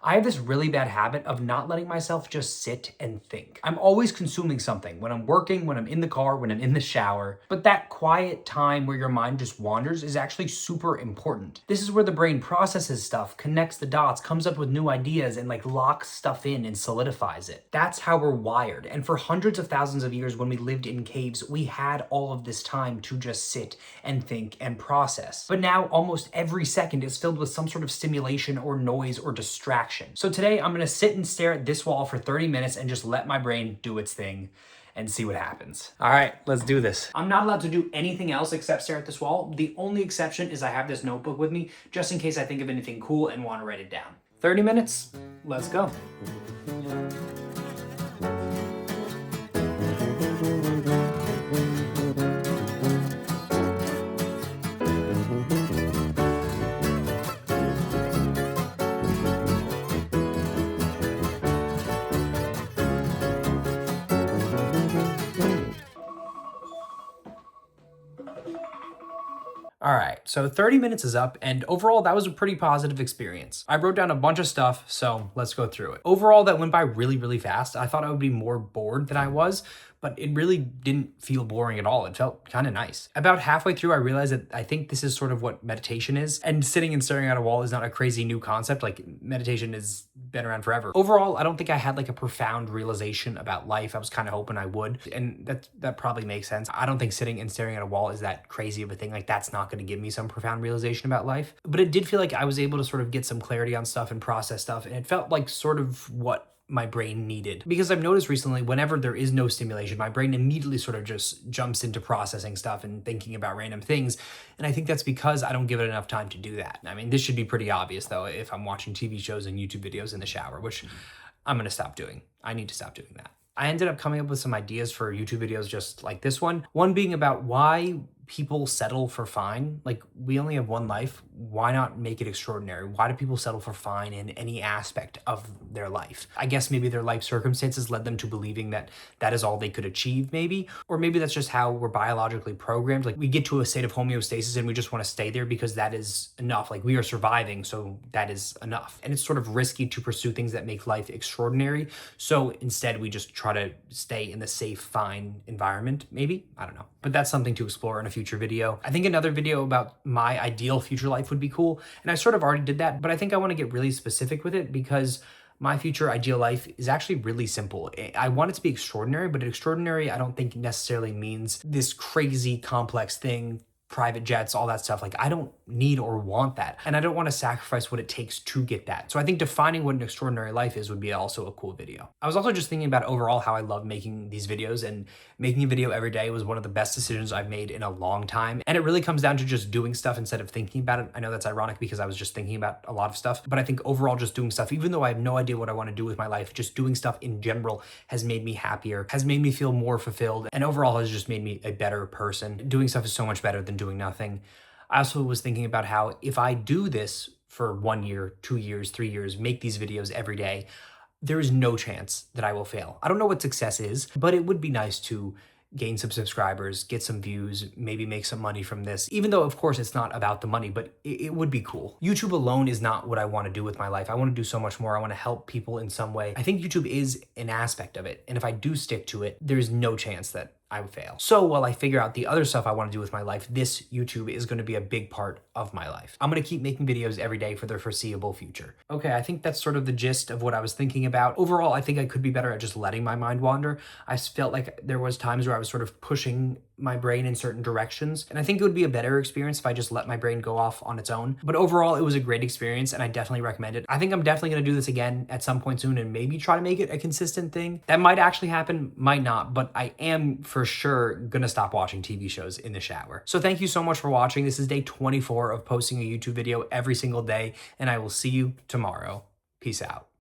I have this really bad habit of not letting myself just sit and think. I'm always consuming something when I'm working, when I'm in the car, when I'm in the shower. But that quiet time where your mind just wanders is actually super important. This is where the brain processes stuff, connects the dots, comes up with new ideas, and like locks stuff in and solidifies it. That's how we're wired. And for hundreds of thousands of years when we lived in caves, we had all of this time to just sit and think and process. But now almost every second is filled with some sort of stimulation or noise or distraction. So today I'm gonna sit and stare at this wall for 30 minutes and just let my brain do its thing and see what happens. All right, let's do this. I'm not allowed to do anything else except stare at this wall. The only exception is I have this notebook with me just in case I think of anything cool and want to write it down. 30 minutes, let's go. All right, so 30 minutes is up, and overall, that was a pretty positive experience. I wrote down a bunch of stuff, so let's go through it. Overall, that went by really, really fast. I thought I would be more bored than I was, but it really didn't feel boring at all. It felt kind of nice. About halfway through, I realized that I think this is sort of what meditation is, and sitting and staring at a wall is not a crazy new concept. Like, meditation has been around forever. Overall, I don't think I had like a profound realization about life. I was kind of hoping I would, and that probably makes sense. I don't think sitting and staring at a wall is that crazy of a thing. Like, that's not going to give me some profound realization about life. But it did feel like I was able to sort of get some clarity on stuff and process stuff, and it felt like sort of what my brain needed. Because I've noticed recently, whenever there is no stimulation, my brain immediately sort of just jumps into processing stuff and thinking about random things. And I think that's because I don't give it enough time to do that. I mean, this should be pretty obvious though, if I'm watching TV shows and YouTube videos in the shower, which I'm gonna stop doing. I need to stop doing that. I ended up coming up with some ideas for YouTube videos just like this one. One being about why people settle for fine. Like, we only have one life. Why not make it extraordinary? Why do people settle for fine in any aspect of their life? I guess maybe their life circumstances led them to believing that that is all they could achieve, maybe. Or maybe that's just how we're biologically programmed. Like, we get to a state of homeostasis and we just want to stay there because that is enough. Like, we are surviving, so that is enough. And it's sort of risky to pursue things that make life extraordinary. So instead, we just try to stay in the safe, fine environment, maybe? I don't know. But that's something to explore in a future video. I think another video about my ideal future life would be cool. And I sort of already did that, but I think I want to get really specific with it because my future ideal life is actually really simple. I want it to be extraordinary, but extraordinary I don't think necessarily means this crazy complex thing, private jets, all that stuff. Like, I don't need or want that. And I don't want to sacrifice what it takes to get that. So I think defining what an extraordinary life is would be also a cool video. I was also just thinking about overall how I love making these videos, and making a video every day was one of the best decisions I've made in a long time. And it really comes down to just doing stuff instead of thinking about it. I know that's ironic because I was just thinking about a lot of stuff, but I think overall just doing stuff, even though I have no idea what I want to do with my life, just doing stuff in general has made me happier, has made me feel more fulfilled, and overall has just made me a better person. Doing stuff is so much better than doing nothing. I also was thinking about how if I do this for 1 year, 2 years, 3 years, make these videos every day, there is no chance that I will fail. I don't know what success is, but it would be nice to gain some subscribers, get some views, maybe make some money from this, even though of course it's not about the money, but it would be cool. YouTube alone is not what I want to do with my life. I want to do so much more. I want to help people in some way. I think YouTube is an aspect of it. And if I do stick to it, there's no chance that I would fail. So while I figure out the other stuff I want to do with my life, this YouTube is going to be a big part of my life. I'm going to keep making videos every day for the foreseeable future. Okay, I think that's sort of the gist of what I was thinking about. Overall, I think I could be better at just letting my mind wander. I felt like there was times where I was sort of pushing my brain in certain directions, and I think it would be a better experience if I just let my brain go off on its own. But overall, it was a great experience, and I definitely recommend it. I think I'm definitely going to do this again at some point soon and maybe try to make it a consistent thing. That might actually happen, might not, but I am for sure gonna stop watching TV shows in the shower. So thank you so much for watching. This is day 24 of posting a YouTube video every single day, and I will see you tomorrow. Peace out.